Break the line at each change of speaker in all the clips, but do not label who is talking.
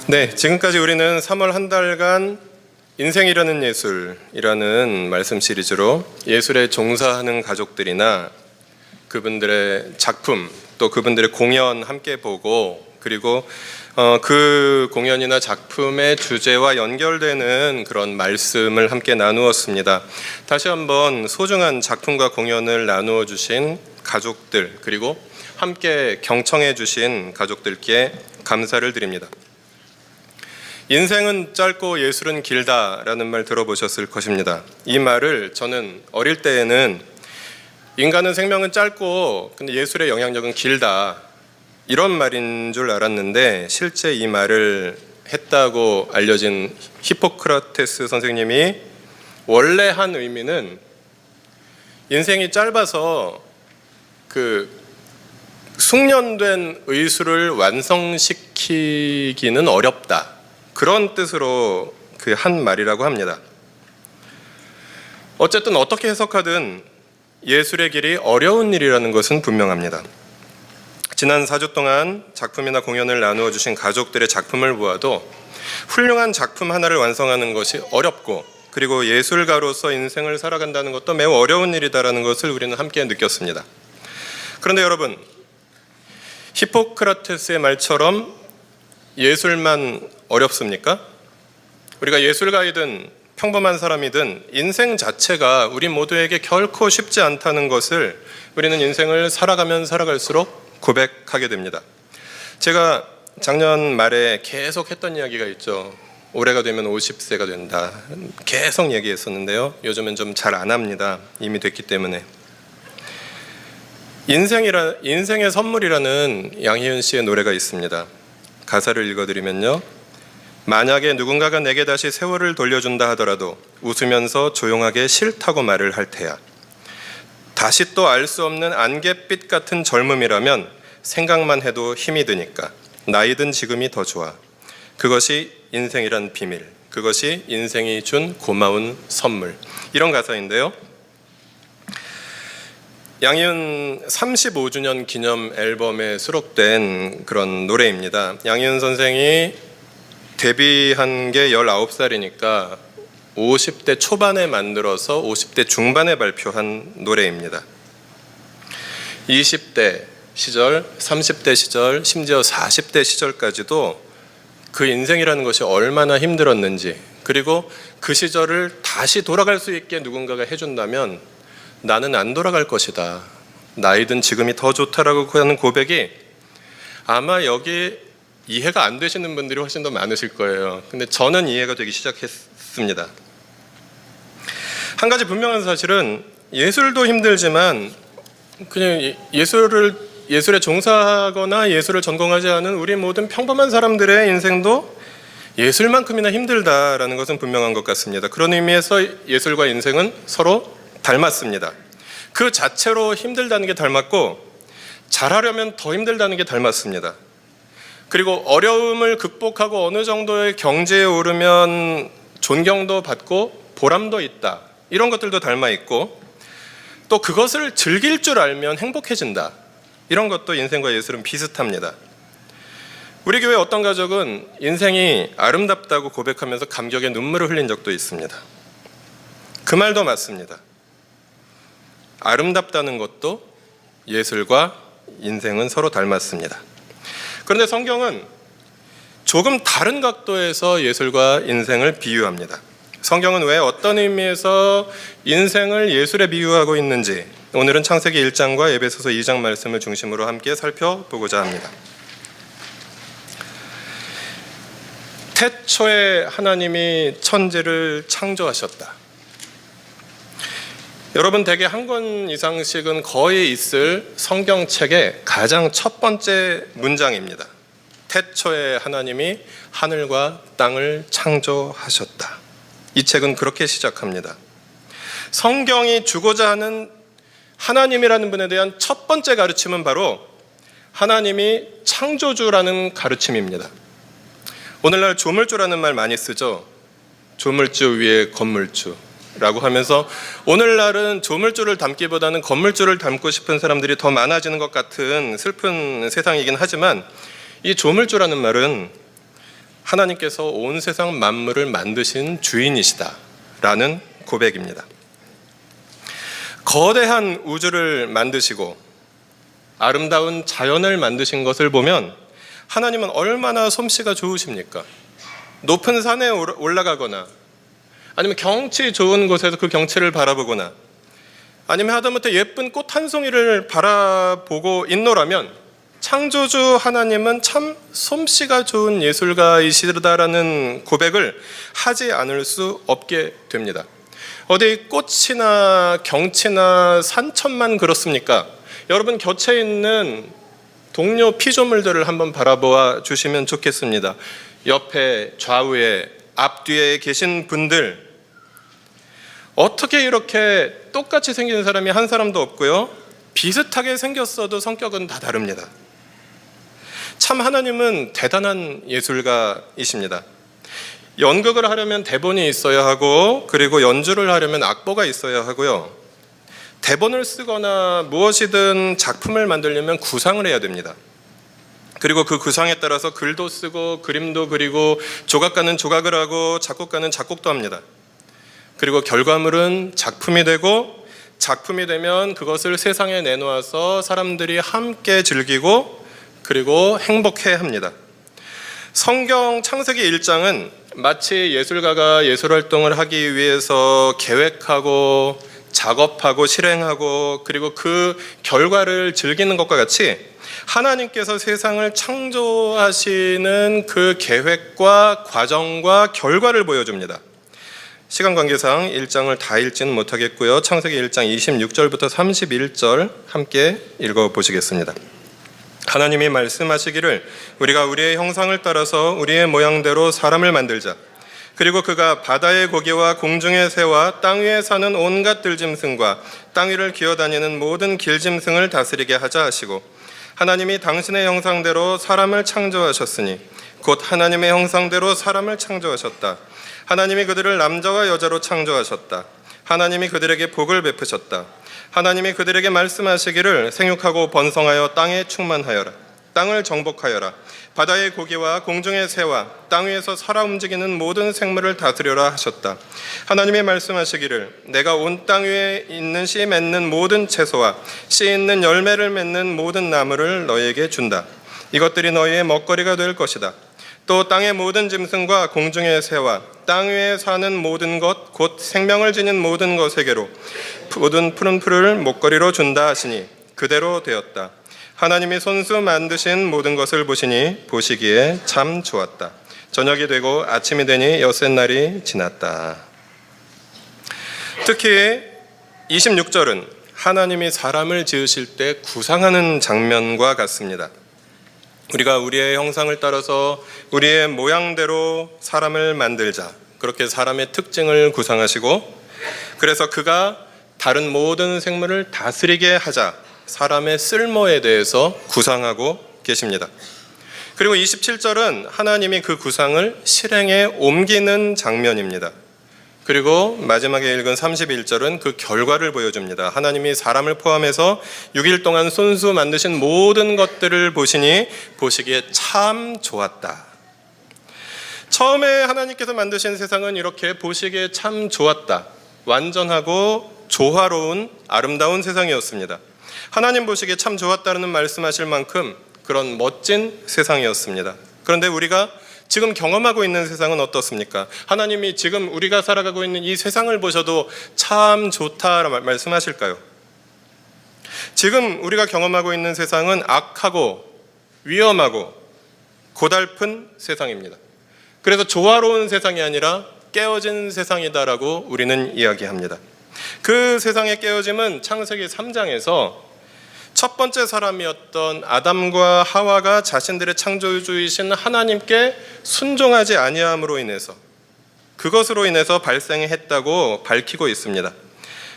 네, 지금까지 우리는 3월 한 달간 인생이라는 예술이라는 말씀 시리즈로 예술에 종사하는 가족들이나 그분들의 작품 또 그분들의 공연 함께 보고, 그리고 그 공연이나 작품의 주제와 연결되는 그런 말씀을 함께 나누었습니다. 다시 한번 소중한 작품과 공연을 나누어 주신 가족들, 그리고 함께 경청해 주신 가족들께 감사를 드립니다. 인생은 짧고 예술은 길다라는 말 들어보셨을 것입니다. 이 말을 저는 어릴 때에는 인간은 생명은 짧고 근데 예술의 영향력은 길다, 이런 말인 줄 알았는데, 실제 이 말을 했다고 알려진 히포크라테스 선생님이 원래 한 의미는 인생이 짧아서 그 숙련된 의술을 완성시키기는 어렵다, 그런 뜻으로 그 한 말이라고 합니다. 어쨌든 어떻게 해석하든 예술의 길이 어려운 일이라는 것은 분명합니다. 지난 4주 동안 작품이나 공연을 나누어 주신 가족들의 작품을 보아도 훌륭한 작품 하나를 완성하는 것이 어렵고, 그리고 예술가로서 인생을 살아간다는 것도 매우 어려운 일이다라는 것을 우리는 함께 느꼈습니다. 그런데 여러분, 히포크라테스의 말처럼 예술만 어렵습니까? 우리가 예술가이든 평범한 사람이든 인생 자체가 우리 모두에게 결코 쉽지 않다는 것을 우리는 인생을 살아가면 살아갈수록 고백하게 됩니다. 제가 작년 말에 계속 했던 이야기가 있죠. 올해가 되면 50세가 된다, 계속 얘기했었는데요. 요즘은 좀 잘 안 합니다. 이미 됐기 때문에. 인생의 선물이라는 양희은 씨의 노래가 있습니다. 가사를 읽어드리면요, 만약에 누군가가 내게 다시 세월을 돌려준다 하더라도 웃으면서 조용하게 싫다고 말을 할 테야. 다시 또 알 수 없는 안갯빛 같은 젊음이라면 생각만 해도 힘이 드니까 나이든 지금이 더 좋아. 그것이 인생이란 비밀, 그것이 인생이 준 고마운 선물. 이런 가사인데요, 양희은 35주년 기념 앨범에 수록된 그런 노래입니다. 양희은 선생이 데뷔한 게 19살이니까 50대 초반에 만들어서 50대 중반에 발표한 노래입니다. 20대 시절, 30대 시절, 심지어 40대 시절까지도 그 인생이라는 것이 얼마나 힘들었는지, 그리고 그 시절을 다시 돌아갈 수 있게 누군가가 해준다면 나는 안 돌아갈 것이다, 나이든 지금이 더 좋다라고 하는 고백이 아마 여기 이해가 안 되시는 분들이 훨씬 더 많으실 거예요. 근데 저는 이해가 되기 시작했습니다. 한 가지 분명한 사실은 예술도 힘들지만 그냥 예술에 종사하거나 예술을 전공하지 않은 우리 모든 평범한 사람들의 인생도 예술만큼이나 힘들다라는 것은 분명한 것 같습니다. 그런 의미에서 예술과 인생은 서로 닮았습니다. 그 자체로 힘들다는 게 닮았고, 잘하려면 더 힘들다는 게 닮았습니다. 그리고 어려움을 극복하고 어느 정도의 경지에 오르면 존경도 받고 보람도 있다, 이런 것들도 닮아 있고, 또 그것을 즐길 줄 알면 행복해진다, 이런 것도 인생과 예술은 비슷합니다. 우리 교회 어떤 가족은 인생이 아름답다고 고백하면서 감격의 눈물을 흘린 적도 있습니다. 그 말도 맞습니다. 아름답다는 것도 예술과 인생은 서로 닮았습니다. 그런데 성경은 조금 다른 각도에서 예술과 인생을 비유합니다. 성경은 왜 어떤 의미에서 인생을 예술에 비유하고 있는지 오늘은 창세기 1장과 에베소서 2장 말씀을 중심으로 함께 살펴보고자 합니다. 태초에 하나님이 천지를 창조하셨다. 여러분, 대개 한 권 이상씩은 거의 있을 성경책의 가장 첫 번째 문장입니다. 태초에 하나님이 하늘과 땅을 창조하셨다. 이 책은 그렇게 시작합니다. 성경이 주고자 하는 하나님이라는 분에 대한 첫 번째 가르침은 바로 하나님이 창조주라는 가르침입니다. 오늘날 조물주라는 말 많이 쓰죠. 조물주 위에 건물주. 라고 하면서 오늘날은 조물주를 닮기보다는 건물주를 닮고 싶은 사람들이 더 많아지는 것 같은 슬픈 세상이긴 하지만, 이 조물주라는 말은 하나님께서 온 세상 만물을 만드신 주인이시다라는 고백입니다. 거대한 우주를 만드시고 아름다운 자연을 만드신 것을 보면 하나님은 얼마나 솜씨가 좋으십니까? 높은 산에 올라가거나 아니면 경치 좋은 곳에서 그 경치를 바라보거나 아니면 하다못해 예쁜 꽃 한 송이를 바라보고 있노라면 창조주 하나님은 참 솜씨가 좋은 예술가이시다라는 고백을 하지 않을 수 없게 됩니다. 어디 꽃이나 경치나 산천만 그렇습니까? 여러분 곁에 있는 동료 피조물들을 한번 바라보아 주시면 좋겠습니다. 옆에, 좌우에, 앞뒤에 계신 분들, 어떻게 이렇게 똑같이 생긴 사람이 한 사람도 없고요, 비슷하게 생겼어도 성격은 다 다릅니다. 참 하나님은 대단한 예술가이십니다. 연극을 하려면 대본이 있어야 하고, 그리고 연주를 하려면 악보가 있어야 하고요, 대본을 쓰거나 무엇이든 작품을 만들려면 구상을 해야 됩니다. 그리고 그 구상에 따라서 글도 쓰고 그림도 그리고 조각가는 조각을 하고 작곡가는 작곡도 합니다. 그리고 결과물은 작품이 되고, 작품이 되면 그것을 세상에 내놓아서 사람들이 함께 즐기고 그리고 행복해합니다. 성경 창세기 1장은 마치 예술가가 예술활동을 하기 위해서 계획하고 작업하고 실행하고 그리고 그 결과를 즐기는 것과 같이 하나님께서 세상을 창조하시는 그 계획과 과정과 결과를 보여줍니다. 시간 관계상 1장을 다 읽지는 못하겠고요, 창세기 1장 26절부터 31절 함께 읽어보시겠습니다. 하나님이 말씀하시기를 우리가 우리의 형상을 따라서 우리의 모양대로 사람을 만들자. 그리고 그가 바다의 고기와 공중의 새와 땅 위에 사는 온갖 들짐승과 땅 위를 기어다니는 모든 길짐승을 다스리게 하자 하시고, 하나님이 당신의 형상대로 사람을 창조하셨으니 곧 하나님의 형상대로 사람을 창조하셨다. 하나님이 그들을 남자와 여자로 창조하셨다. 하나님이 그들에게 복을 베푸셨다. 하나님이 그들에게 말씀하시기를 생육하고 번성하여 땅에 충만하여라. 땅을 정복하여라. 바다의 고기와 공중의 새와 땅 위에서 살아 움직이는 모든 생물을 다스려라 하셨다. 하나님이 말씀하시기를 내가 온 땅 위에 있는 씨 맺는 모든 채소와 씨 있는 열매를 맺는 모든 나무를 너희에게 준다. 이것들이 너희의 먹거리가 될 것이다. 또 땅의 모든 짐승과 공중의 새와 땅 위에 사는 모든 것 곧 생명을 지닌 모든 것에게로 모든 푸른 풀을 먹거리로 준다 하시니 그대로 되었다. 하나님이 손수 만드신 모든 것을 보시니 보시기에 참 좋았다. 저녁이 되고 아침이 되니 엿새날이 지났다. 특히 26절은 하나님이 사람을 지으실 때 구상하는 장면과 같습니다. 우리가 우리의 형상을 따라서 우리의 모양대로 사람을 만들자. 그렇게 사람의 특징을 구상하시고, 그래서 그가 다른 모든 생물을 다스리게 하자. 사람의 쓸모에 대해서 구상하고 계십니다. 그리고 27절은 하나님이 그 구상을 실행에 옮기는 장면입니다. 그리고 마지막에 읽은 31절은 그 결과를 보여줍니다. 하나님이 사람을 포함해서 6일 동안 손수 만드신 모든 것들을 보시니 보시기에 참 좋았다. 처음에 하나님께서 만드신 세상은 이렇게 보시기에 참 좋았다. 완전하고 조화로운 아름다운 세상이었습니다. 하나님 보시기에 참 좋았다는 말씀하실 만큼 그런 멋진 세상이었습니다. 그런데 우리가 지금 경험하고 있는 세상은 어떻습니까? 하나님이 지금 우리가 살아가고 있는 이 세상을 보셔도 참 좋다라고 말씀하실까요? 지금 우리가 경험하고 있는 세상은 악하고 위험하고 고달픈 세상입니다. 그래서 조화로운 세상이 아니라 깨어진 세상이다라고 우리는 이야기합니다. 그 세상의 깨어짐은 창세기 3장에서 첫 번째 사람이었던 아담과 하와가 자신들의 창조주이신 하나님께 순종하지 아니함으로 인해서, 그것으로 인해서 발생했다고 밝히고 있습니다.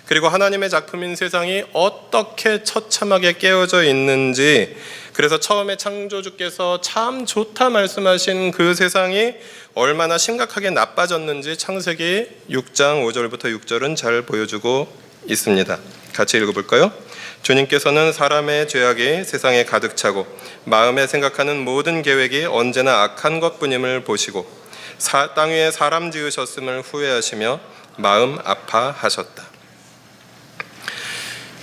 그리고 하나님의 작품인 세상이 어떻게 처참하게 깨어져 있는지 그래서 처음에 창조주께서 참 좋다 말씀하신 그 세상이 얼마나 심각하게 나빠졌는지 창세기 6장 5절부터 6절은 잘 보여주고 있습니다. 같이 읽어볼까요? 주님께서는 사람의 죄악이 세상에 가득 차고 마음에 생각하는 모든 계획이 언제나 악한 것뿐임을 보시고 땅 위에 사람 지으셨음을 후회하시며 마음 아파하셨다.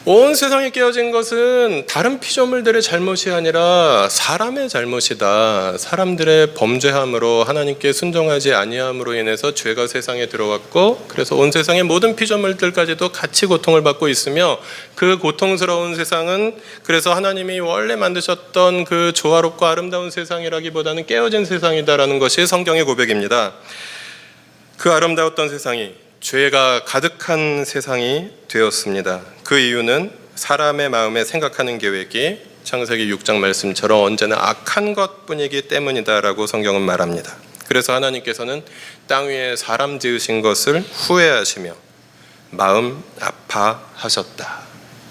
온 세상이 깨어진 것은 다른 피조물들의 잘못이 아니라 사람의 잘못이다. 사람들의 범죄함으로 하나님께 순종하지 아니함으로 인해서 죄가 세상에 들어왔고, 그래서 온 세상의 모든 피조물들까지도 같이 고통을 받고 있으며, 그 고통스러운 세상은 그래서 하나님이 원래 만드셨던 그 조화롭고 아름다운 세상이라기보다는 깨어진 세상이다라는 것이 성경의 고백입니다. 그 아름다웠던 세상이 죄가 가득한 세상이 되었습니다. 그 이유는 사람의 마음에 생각하는 계획이 창세기 6장 말씀처럼 언제나 악한 것뿐이기 때문이다라고 성경은 말합니다. 그래서 하나님께서는 땅 위에 사람 지으신 것을 후회하시며 마음 아파하셨다.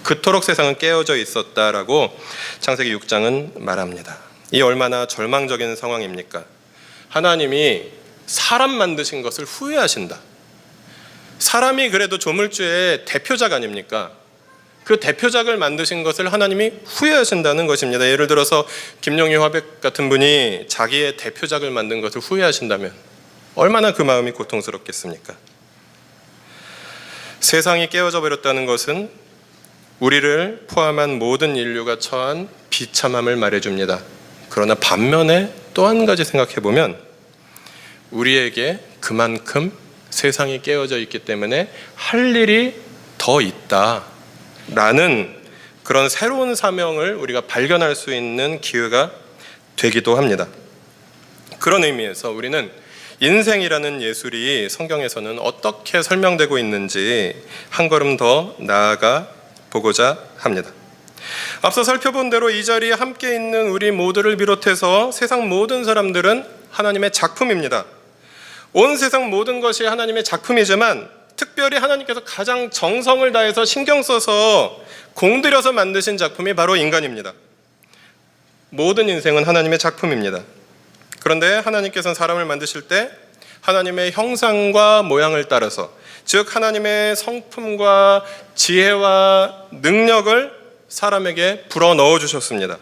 그토록 세상은 깨어져 있었다라고 창세기 6장은 말합니다. 이 얼마나 절망적인 상황입니까? 하나님이 사람 만드신 것을 후회하신다. 사람이 그래도 조물주의 대표작 아닙니까? 그 대표작을 만드신 것을 하나님이 후회하신다는 것입니다. 예를 들어서 김용희 화백 같은 분이 자기의 대표작을 만든 것을 후회하신다면 얼마나 그 마음이 고통스럽겠습니까? 세상이 깨어져 버렸다는 것은 우리를 포함한 모든 인류가 처한 비참함을 말해줍니다. 그러나 반면에 또 한 가지 생각해보면 우리에게 그만큼 세상이 깨어져 있기 때문에 할 일이 더 있다라는 그런 새로운 사명을 우리가 발견할 수 있는 기회가 되기도 합니다. 그런 의미에서 우리는 인생이라는 예술이 성경에서는 어떻게 설명되고 있는지 한 걸음 더 나아가 보고자 합니다. 앞서 살펴본 대로 이 자리에 함께 있는 우리 모두를 비롯해서 세상 모든 사람들은 하나님의 작품입니다. 온 세상 모든 것이 하나님의 작품이지만 특별히 하나님께서 가장 정성을 다해서 신경 써서 공들여서 만드신 작품이 바로 인간입니다. 모든 인생은 하나님의 작품입니다. 그런데 하나님께서는 사람을 만드실 때 하나님의 형상과 모양을 따라서, 즉 하나님의 성품과 지혜와 능력을 사람에게 불어넣어 주셨습니다.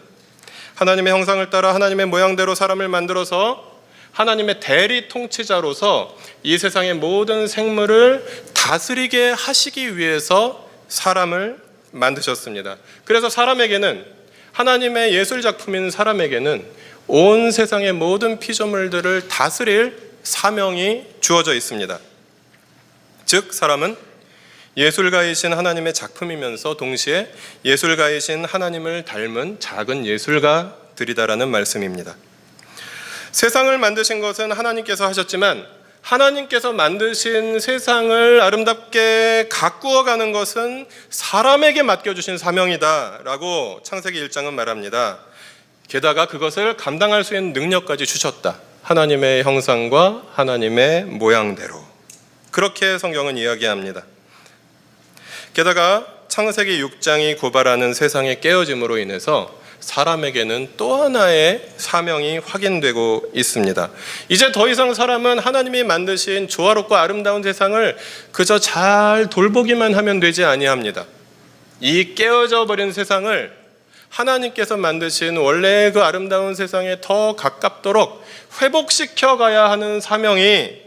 하나님의 형상을 따라 하나님의 모양대로 사람을 만들어서 하나님의 대리 통치자로서 이 세상의 모든 생물을 다스리게 하시기 위해서 사람을 만드셨습니다. 그래서 사람에게는, 하나님의 예술 작품인 사람에게는 온 세상의 모든 피조물들을 다스릴 사명이 주어져 있습니다. 즉 사람은 예술가이신 하나님의 작품이면서 동시에 예술가이신 하나님을 닮은 작은 예술가들이다라는 말씀입니다. 세상을 만드신 것은 하나님께서 하셨지만 하나님께서 만드신 세상을 아름답게 가꾸어가는 것은 사람에게 맡겨주신 사명이다라고 창세기 1장은 말합니다. 게다가 그것을 감당할 수 있는 능력까지 주셨다. 하나님의 형상과 하나님의 모양대로. 그렇게 성경은 이야기합니다. 게다가 창세기 6장이 고발하는 세상의 깨어짐으로 인해서 사람에게는 또 하나의 사명이 확인되고 있습니다. 이제 더 이상 사람은 하나님이 만드신 조화롭고 아름다운 세상을 그저 잘 돌보기만 하면 되지 아니합니다. 이 깨어져 버린 세상을 하나님께서 만드신 원래 그 아름다운 세상에 더 가깝도록 회복시켜 가야 하는 사명이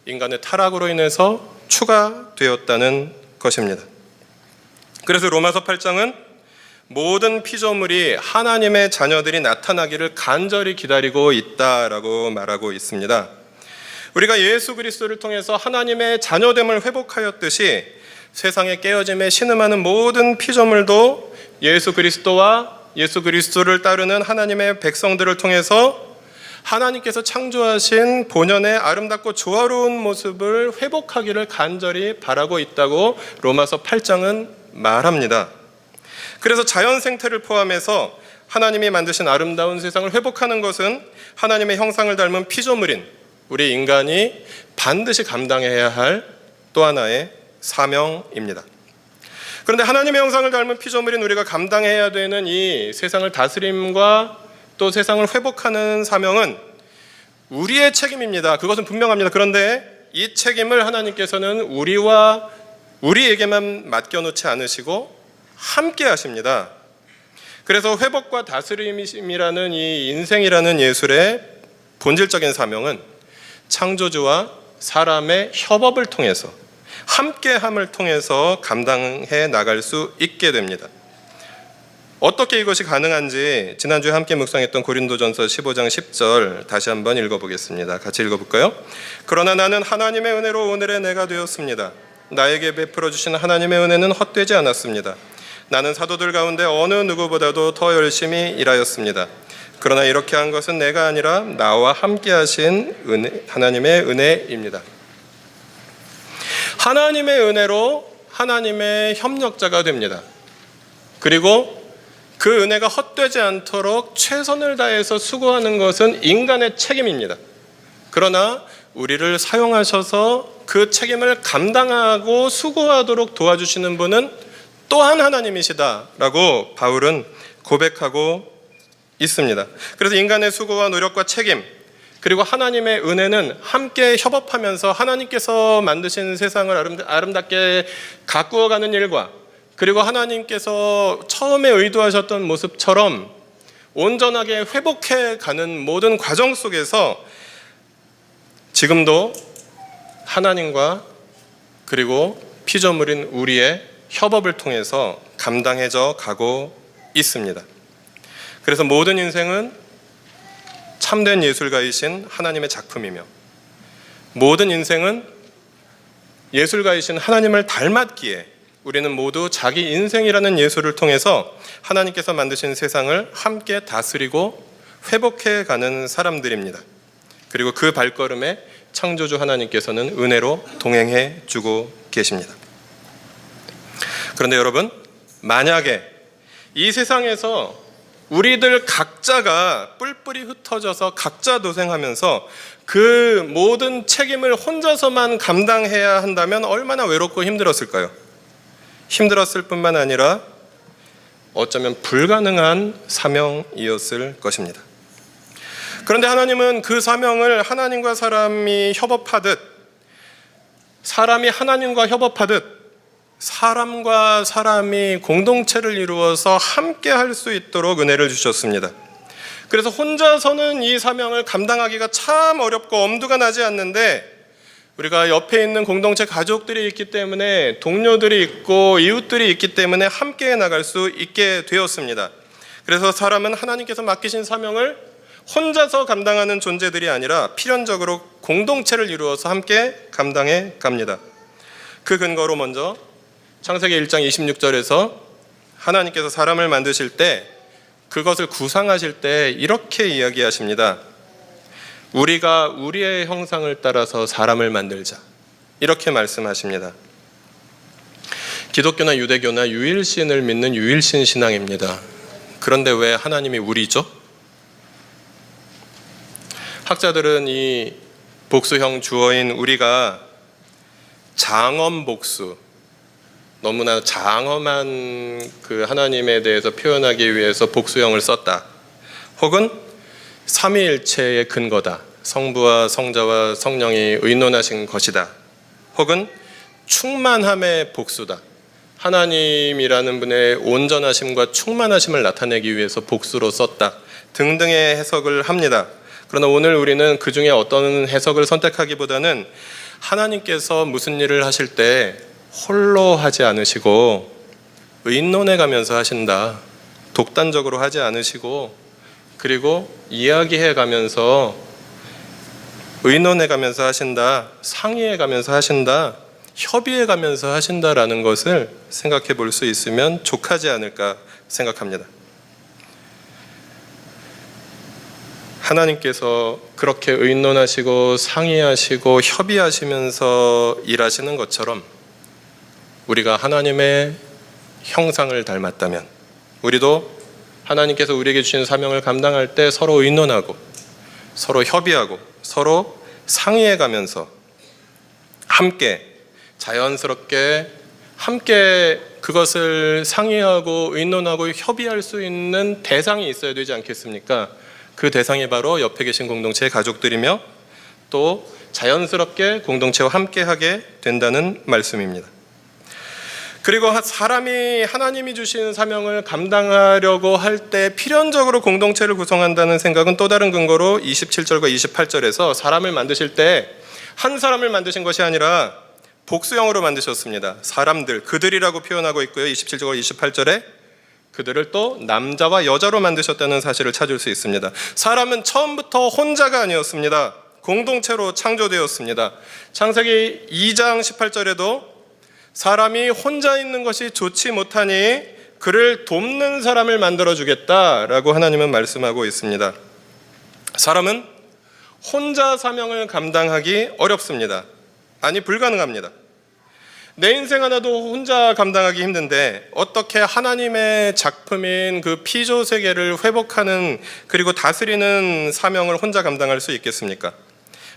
인간의 타락으로 인해서 추가되었다는 것입니다. 그래서 로마서 8장은 모든 피조물이 하나님의 자녀들이 나타나기를 간절히 기다리고 있다라고 말하고 있습니다. 우리가 예수 그리스도를 통해서 하나님의 자녀됨을 회복하였듯이 세상의 깨어짐에 신음하는 모든 피조물도 예수 그리스도와 예수 그리스도를 따르는 하나님의 백성들을 통해서 하나님께서 창조하신 본연의 아름답고 조화로운 모습을 회복하기를 간절히 바라고 있다고 로마서 8장은 말합니다. 그래서 자연 생태를 포함해서 하나님이 만드신 아름다운 세상을 회복하는 것은 하나님의 형상을 닮은 피조물인 우리 인간이 반드시 감당해야 할 또 하나의 사명입니다. 그런데 하나님의 형상을 닮은 피조물인 우리가 감당해야 되는 이 세상을 다스림과 또 세상을 회복하는 사명은 우리의 책임입니다. 그것은 분명합니다. 그런데 이 책임을 하나님께서는 우리에게만 맡겨놓지 않으시고 함께 하십니다. 그래서 회복과 다스림이라는 이 인생이라는 예술의 본질적인 사명은 창조주와 사람의 협업을 통해서, 함께함을 통해서 감당해 나갈 수 있게 됩니다. 어떻게 이것이 가능한지 지난주에 함께 묵상했던 고린도전서 15장 10절 다시 한번 읽어보겠습니다. 같이 읽어볼까요? 그러나 나는 하나님의 은혜로 오늘의 내가 되었습니다. 나에게 베풀어 주신 하나님의 은혜는 헛되지 않았습니다. 나는 사도들 가운데 어느 누구보다도 더 열심히 일하였습니다. 그러나 이렇게 한 것은 내가 아니라 나와 함께 하신 하나님의 은혜입니다. 하나님의 은혜로 하나님의 협력자가 됩니다. 그리고 그 은혜가 헛되지 않도록 최선을 다해서 수고하는 것은 인간의 책임입니다. 그러나 우리를 사용하셔서 그 책임을 감당하고 수고하도록 도와주시는 분은 또한 하나님이시다라고 바울은 고백하고 있습니다. 그래서 인간의 수고와 노력과 책임, 그리고 하나님의 은혜는 함께 협업하면서 하나님께서 만드신 세상을 아름답게 가꾸어가는 일과, 그리고 하나님께서 처음에 의도하셨던 모습처럼 온전하게 회복해가는 모든 과정 속에서 지금도 하나님과 그리고 피조물인 우리의 협업을 통해서 감당해져 가고 있습니다. 그래서 모든 인생은 참된 예술가이신 하나님의 작품이며, 모든 인생은 예술가이신 하나님을 닮았기에 우리는 모두 자기 인생이라는 예술을 통해서 하나님께서 만드신 세상을 함께 다스리고 회복해가는 사람들입니다. 그리고 그 발걸음에 창조주 하나님께서는 은혜로 동행해 주고 계십니다. 그런데 여러분, 만약에 이 세상에서 우리들 각자가 뿔뿔이 흩어져서 각자 도생하면서 그 모든 책임을 혼자서만 감당해야 한다면 얼마나 외롭고 힘들었을까요? 힘들었을 뿐만 아니라 어쩌면 불가능한 사명이었을 것입니다. 그런데 하나님은 그 사명을 하나님과 사람이 협업하듯, 사람이 하나님과 협업하듯 사람과 사람이 공동체를 이루어서 함께 할 수 있도록 은혜를 주셨습니다. 그래서 혼자서는 이 사명을 감당하기가 참 어렵고 엄두가 나지 않는데, 우리가 옆에 있는 공동체 가족들이 있기 때문에, 동료들이 있고 이웃들이 있기 때문에 함께 나갈 수 있게 되었습니다. 그래서 사람은 하나님께서 맡기신 사명을 혼자서 감당하는 존재들이 아니라 필연적으로 공동체를 이루어서 함께 감당해 갑니다. 그 근거로 먼저 창세기 1장 26절에서 하나님께서 사람을 만드실 때, 그것을 구상하실 때 이렇게 이야기하십니다. 우리가 우리의 형상을 따라서 사람을 만들자, 이렇게 말씀하십니다. 기독교나 유대교나 유일신을 믿는 유일신 신앙입니다. 그런데 왜 하나님이 우리죠? 학자들은 이 복수형 주어인 우리가 장엄 복수, 너무나 장엄한 그 하나님에 대해서 표현하기 위해서 복수형을 썼다, 혹은 삼위일체의 근거다, 성부와 성자와 성령이 의논하신 것이다, 혹은 충만함의 복수다, 하나님이라는 분의 온전하심과 충만하심을 나타내기 위해서 복수로 썼다 등등의 해석을 합니다. 그러나 오늘 우리는 그 중에 어떤 해석을 선택하기보다는 하나님께서 무슨 일을 하실 때 홀로 하지 않으시고 의논해 가면서 하신다, 독단적으로 하지 않으시고 그리고 이야기해 가면서 의논해 가면서 하신다, 상의해 가면서 하신다, 협의해 가면서 하신다라는 것을 생각해 볼 수 있으면 족하지 않을까 생각합니다. 하나님께서 그렇게 의논하시고 상의하시고 협의하시면서 일하시는 것처럼 우리가 하나님의 형상을 닮았다면 우리도 하나님께서 우리에게 주신 사명을 감당할 때 서로 의논하고 서로 협의하고 서로 상의해 가면서 함께 자연스럽게 함께 그것을 상의하고 의논하고 협의할 수 있는 대상이 있어야 되지 않겠습니까? 그 대상이 바로 옆에 계신 공동체의 가족들이며 또 자연스럽게 공동체와 함께하게 된다는 말씀입니다. 그리고 사람이 하나님이 주신 사명을 감당하려고 할 때 필연적으로 공동체를 구성한다는 생각은 또 다른 근거로 27절과 28절에서 사람을 만드실 때 한 사람을 만드신 것이 아니라 복수형으로 만드셨습니다. 사람들, 그들이라고 표현하고 있고요. 27절과 28절에 그들을 또 남자와 여자로 만드셨다는 사실을 찾을 수 있습니다. 사람은 처음부터 혼자가 아니었습니다. 공동체로 창조되었습니다. 창세기 2장 18절에도 사람이 혼자 있는 것이 좋지 못하니 그를 돕는 사람을 만들어주겠다라고 하나님은 말씀하고 있습니다. 사람은 혼자 사명을 감당하기 어렵습니다. 아니, 불가능합니다. 내 인생 하나도 혼자 감당하기 힘든데 어떻게 하나님의 작품인 그 피조 세계를 회복하는 그리고 다스리는 사명을 혼자 감당할 수 있겠습니까?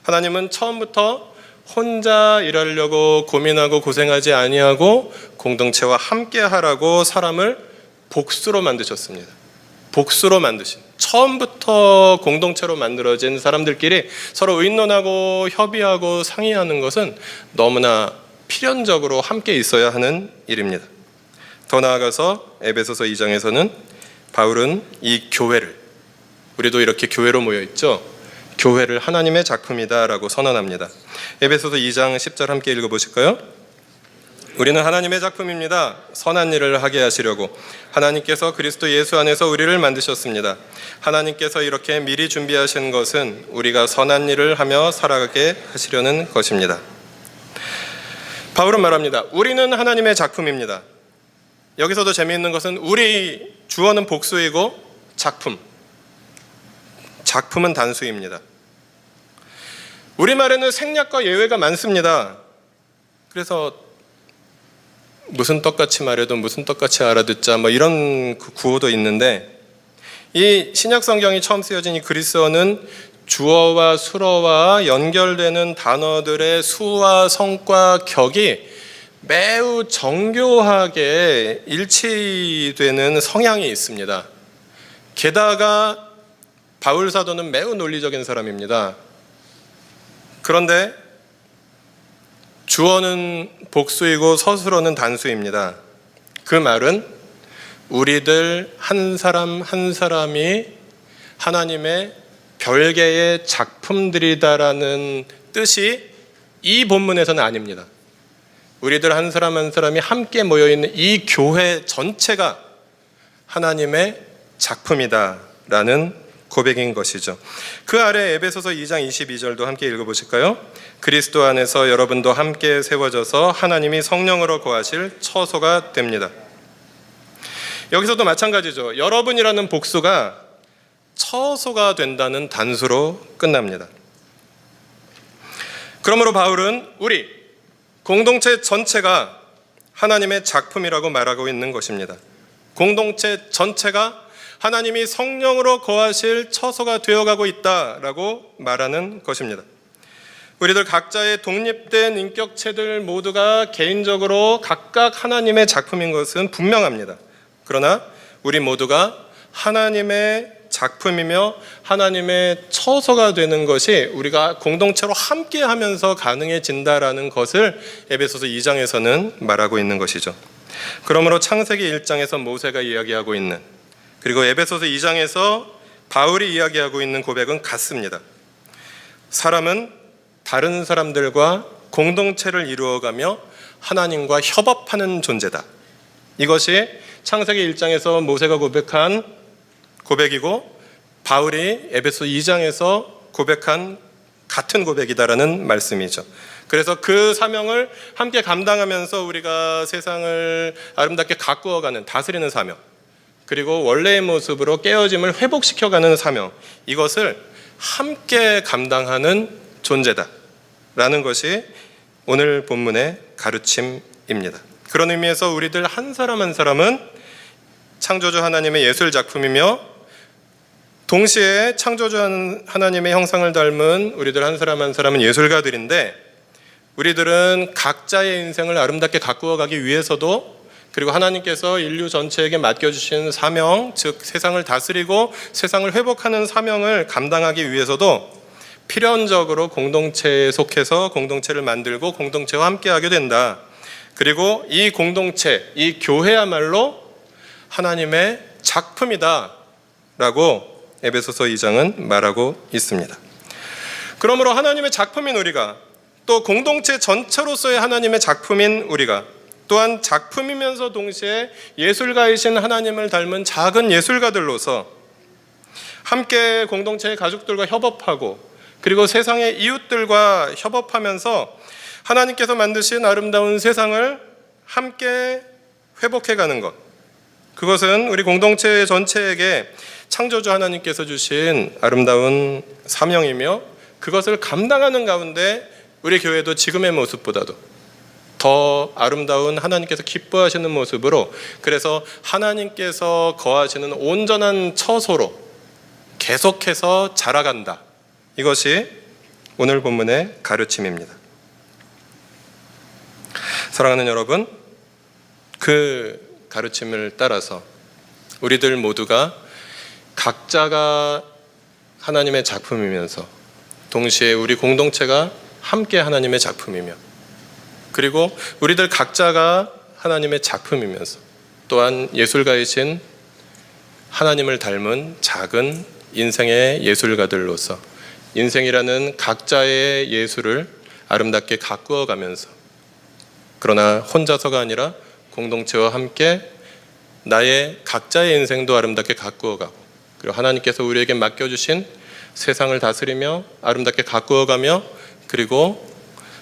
하나님은 처음부터 혼자 일하려고 고민하고 고생하지 아니하고 공동체와 함께하라고 사람을 복수로 만드셨습니다. 복수로 만드신, 처음부터 공동체로 만들어진 사람들끼리 서로 의논하고 협의하고 상의하는 것은 너무나 필연적으로 함께 있어야 하는 일입니다. 더 나아가서 에베소서 2장에서는 바울은 이 교회를, 우리도 이렇게 교회로 모여 있죠. 교회를 하나님의 작품이다라고 선언합니다. 에베소서 2장 10절 함께 읽어보실까요? 우리는 하나님의 작품입니다. 선한 일을 하게 하시려고 하나님께서 그리스도 예수 안에서 우리를 만드셨습니다. 하나님께서 이렇게 미리 준비하신 것은 우리가 선한 일을 하며 살아가게 하시려는 것입니다. 바울은 말합니다. 우리는 하나님의 작품입니다. 여기서도 재미있는 것은 우리, 주어는 복수이고 작품은 단수입니다. 우리말에는 생략과 예외가 많습니다. 그래서 무슨 떡같이 말해도 무슨 떡같이 알아듣자 이런 구호도 있는데, 이 신약 성경이 처음 쓰여진 이 그리스어는 주어와 수어와 연결되는 단어들의 수와 성과 격이 매우 정교하게 일치되는 성향이 있습니다. 게다가 바울 사도는 매우 논리적인 사람입니다. 그런데 주어는 복수이고 서술어는 단수입니다. 그 말은 우리들 한 사람 한 사람이 하나님의 별개의 작품들이다라는 뜻이 이 본문에서는 아닙니다. 우리들 한 사람 한 사람이 함께 모여있는 이 교회 전체가 하나님의 작품이다라는 고백인 것이죠. 그 아래 에베소서 2장 22절도 함께 읽어보실까요? 그리스도 안에서 여러분도 함께 세워져서 하나님이 성령으로 거하실 처소가 됩니다. 여기서도 마찬가지죠. 여러분이라는 복수가 처소가 된다는 단수로 끝납니다. 그러므로 바울은 우리 공동체 전체가 하나님의 작품이라고 말하고 있는 것입니다. 공동체 전체가 하나님이 성령으로 거하실 처소가 되어가고 있다라고 말하는 것입니다. 우리들 각자의 독립된 인격체들 모두가 개인적으로 각각 하나님의 작품인 것은 분명합니다. 그러나 우리 모두가 하나님의 작품이며 하나님의 처소가 되는 것이 우리가 공동체로 함께하면서 가능해진다라는 것을 에베소서 2장에서는 말하고 있는 것이죠. 그러므로 창세기 1장에서 모세가 이야기하고 있는, 그리고 에베소서 2장에서 바울이 이야기하고 있는 고백은 같습니다. 사람은 다른 사람들과 공동체를 이루어가며 하나님과 협업하는 존재다. 이것이 창세기 1장에서 모세가 고백한 고백이고 바울이 에베소 2장에서 고백한 같은 고백이다라는 말씀이죠. 그래서 그 사명을 함께 감당하면서 우리가 세상을 아름답게 가꾸어가는, 다스리는 사명, 그리고 원래의 모습으로 깨어짐을 회복시켜가는 사명, 이것을 함께 감당하는 존재다라는 것이 오늘 본문의 가르침입니다. 그런 의미에서 우리들 한 사람 한 사람은 창조주 하나님의 예술 작품이며 동시에 창조주 하나님의 형상을 닮은 우리들 한 사람 한 사람은 예술가들인데, 우리들은 각자의 인생을 아름답게 가꾸어 가기 위해서도, 그리고 하나님께서 인류 전체에게 맡겨주신 사명, 즉 세상을 다스리고 세상을 회복하는 사명을 감당하기 위해서도 필연적으로 공동체에 속해서 공동체를 만들고 공동체와 함께하게 된다. 그리고 이 공동체, 이 교회야말로 하나님의 작품이다 라고 에베소서 2장은 말하고 있습니다. 그러므로 하나님의 작품인 우리가, 또 공동체 전체로서의 하나님의 작품인 우리가, 또한 작품이면서 동시에 예술가이신 하나님을 닮은 작은 예술가들로서 함께 공동체의 가족들과 협업하고, 그리고 세상의 이웃들과 협업하면서 하나님께서 만드신 아름다운 세상을 함께 회복해가는 것, 그것은 우리 공동체 전체에게 창조주 하나님께서 주신 아름다운 사명이며, 그것을 감당하는 가운데 우리 교회도 지금의 모습보다도 더 아름다운 하나님께서 기뻐하시는 모습으로, 그래서 하나님께서 거하시는 온전한 처소로 계속해서 자라간다. 이것이 오늘 본문의 가르침입니다. 사랑하는 여러분, 그 가르침을 따라서 우리들 모두가 각자가 하나님의 작품이면서 동시에 우리 공동체가 함께 하나님의 작품이며, 그리고 우리들 각자가 하나님의 작품이면서 또한 예술가이신 하나님을 닮은 작은 인생의 예술가들로서 인생이라는 각자의 예술을 아름답게 가꾸어 가면서, 그러나 혼자서가 아니라 공동체와 함께 나의 각자의 인생도 아름답게 가꾸어 가고, 그리고 하나님께서 우리에게 맡겨주신 세상을 다스리며 아름답게 가꾸어 가며, 그리고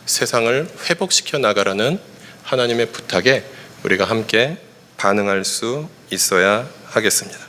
세상을 회복시켜 나가라는 하나님의 부탁에 우리가 함께 반응할 수 있어야 하겠습니다.